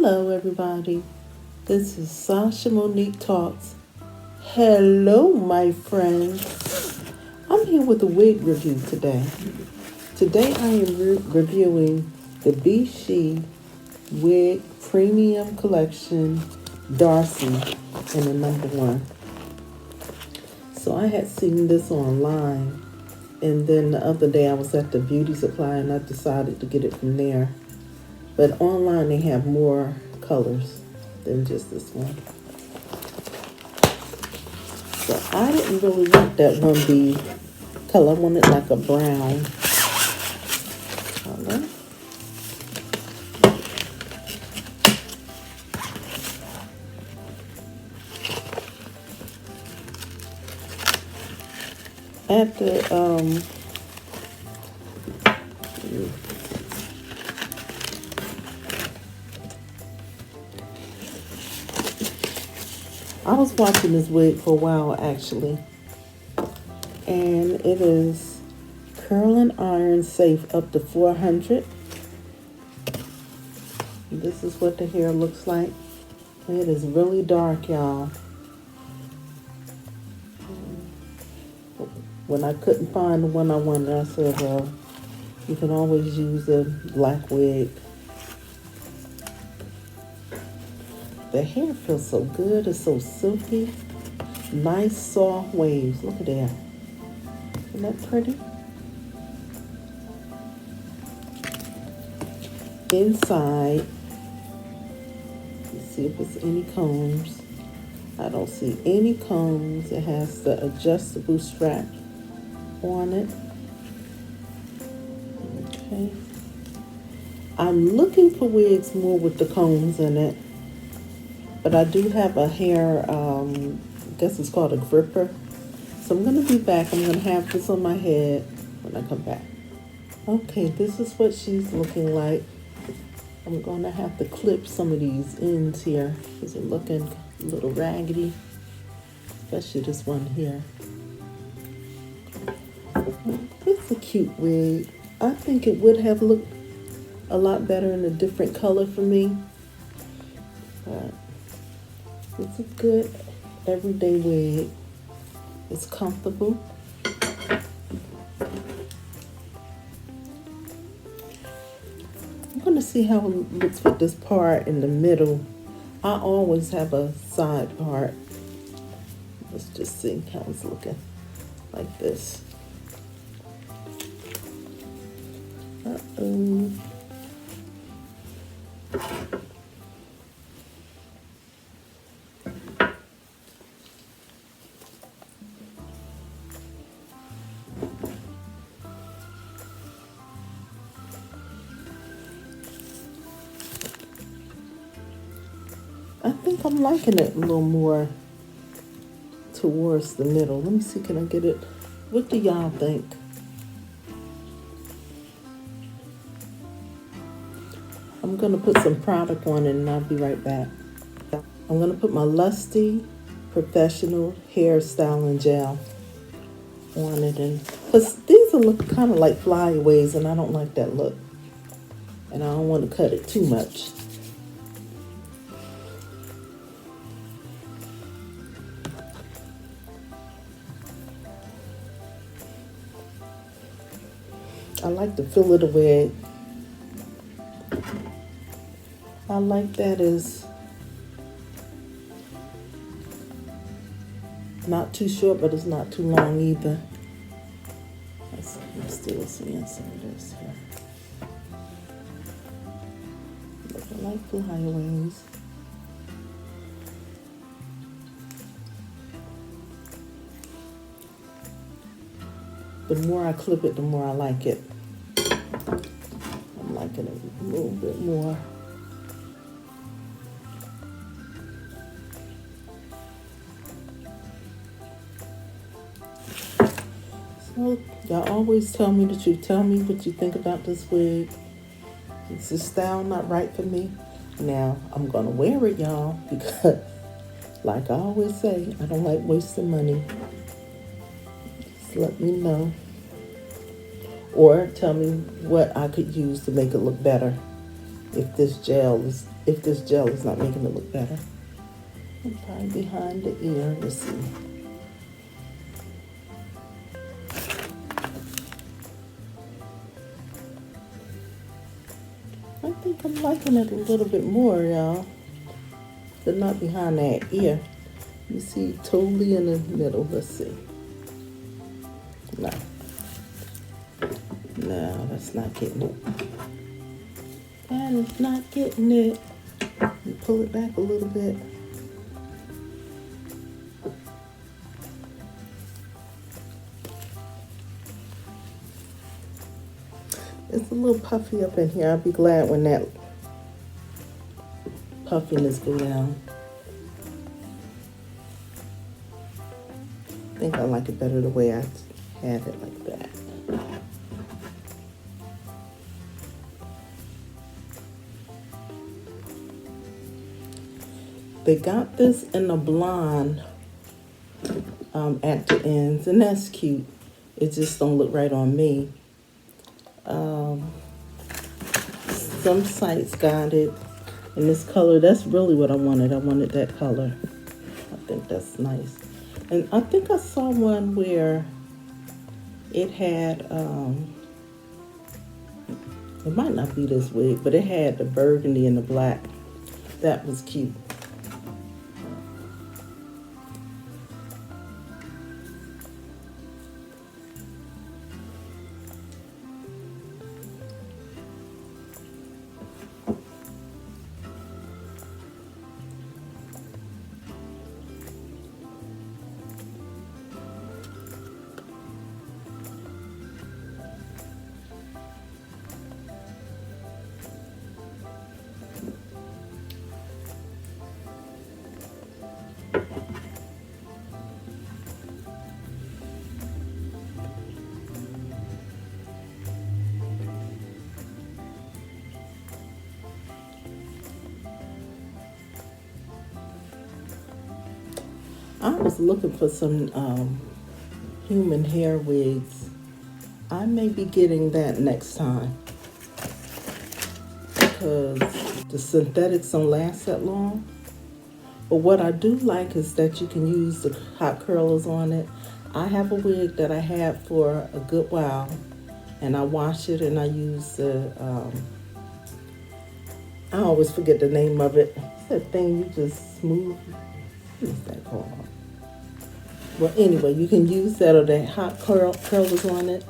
Hello everybody, this is Sasha Monique Talks. Hello my friends, I'm here with a wig review today. Today I am reviewing the Beshe Wig Premium Collection Darcie in the number 1. So I had seen this online, and then the other day I was at the beauty supply and I decided to get it from there. But online they have more colors than just this one. So I didn't really want that 1B color. I wanted like a brown color. At the I was watching this wig for a while actually, and it is curl and iron safe up to 400. This is what the hair looks like. It is really dark, y'all. When I couldn't find the one I wanted, I said, well, you can always use a black wig. The hair feels so good. It's so silky. Nice soft waves. Look at that. Isn't that pretty? Inside, let's see if it's any combs. I don't see any combs. It has the adjustable strap on it. Okay. I'm looking for wigs more with the combs in it. But I do have a hair, I guess it's called a gripper. So I'm going to be back. I'm going to have this on my head when I come back. Okay, this is what she's looking like. I'm going to have to clip some of these ends here because they're looking a little raggedy. Especially this one here. It's a cute wig. I think it would have looked a lot better in a different color for me. But it's a good everyday wig. It's comfortable. I'm going to see how it looks with this part in the middle. I always have a side part. Let's just see how it's looking like this. Uh-oh. I think I'm liking it a little more towards the middle. Let me see, can I get it? What do y'all think? I'm going to put some product on it and I'll be right back. I'm going to put my Lusty Professional Hairstyling Gel on it. Because these are look kind of like flyaways and I don't like that look. And I don't want to cut it too much. I like the feel of the wig. I like that it's not too short, but it's not too long either. I'm still seeing some of this here. Looking like flyaways. The more I clip it, the more I like it. I'm liking it a little bit more. So, y'all always tell me the truth. Tell me what you think about this wig. Is the style not right for me? Now, I'm going to wear it, y'all, because like I always say, I don't like wasting money. Just let me know. Or tell me what I could use to make it look better. If this gel is if this gel is not making it look better. And probably behind the ear. Let's see. I think I'm liking it a little bit more, y'all. But not behind that ear. You see, totally in the middle. Let's see. No. No, that's not getting it. That is not getting it. You pull it back a little bit. It's a little puffy up in here. I'll be glad when that puffiness go down. I think I like it better the way I had it like that. They got this in a blonde at the ends, and that's cute. It just don't look right on me. Some sites got it in this color. That's really what I wanted. I wanted that color. I think that's nice. And I think I saw one where it had, it might not be this wig, but it had the burgundy and the black. That was cute. I was looking for some human hair wigs. I may be getting that next time because the synthetics don't last that long. But what I do like is that you can use the hot curlers on it. I have a wig that I had for a good while, and I wash it and I use the, I always forget the name of it. It's that thing you just smooth. What is that called? Well, anyway, you can use that or that hot curlers on it,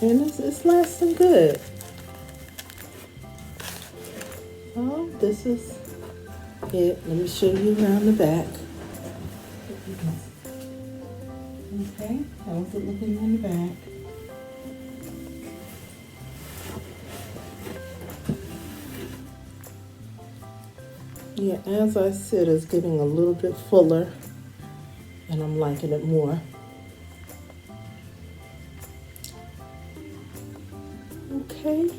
and it's lasting good. Oh, this is it. Let me show you around the back. Okay, how's it looking on the back? Yeah, as I said, it's getting a little bit fuller, and I'm liking it more. Okay,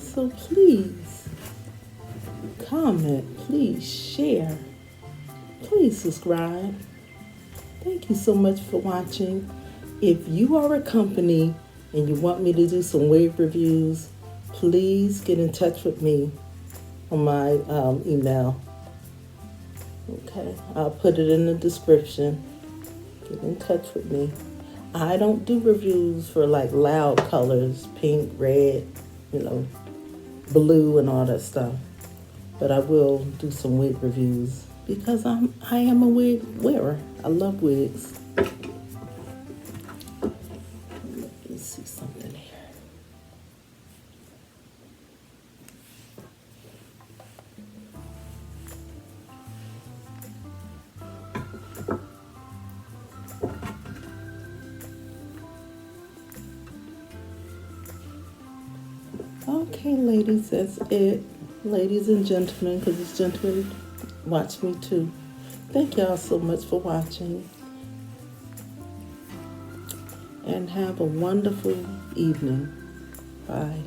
so please comment, please share, please subscribe. Thank you so much for watching. If you are a company and you want me to do some wig reviews, please get in touch with me on my email. Okay, I'll put it in the description. Get in touch with me. I don't do reviews for like loud colors, pink, red, you know, blue and all that stuff. But I will do some wig reviews because I am a wig wearer. I love wigs. Let me see something here. Okay, ladies, that's it. Ladies and gentlemen, because it's gentlemen watch me too. Thank y'all so much for watching. And have a wonderful evening. Bye.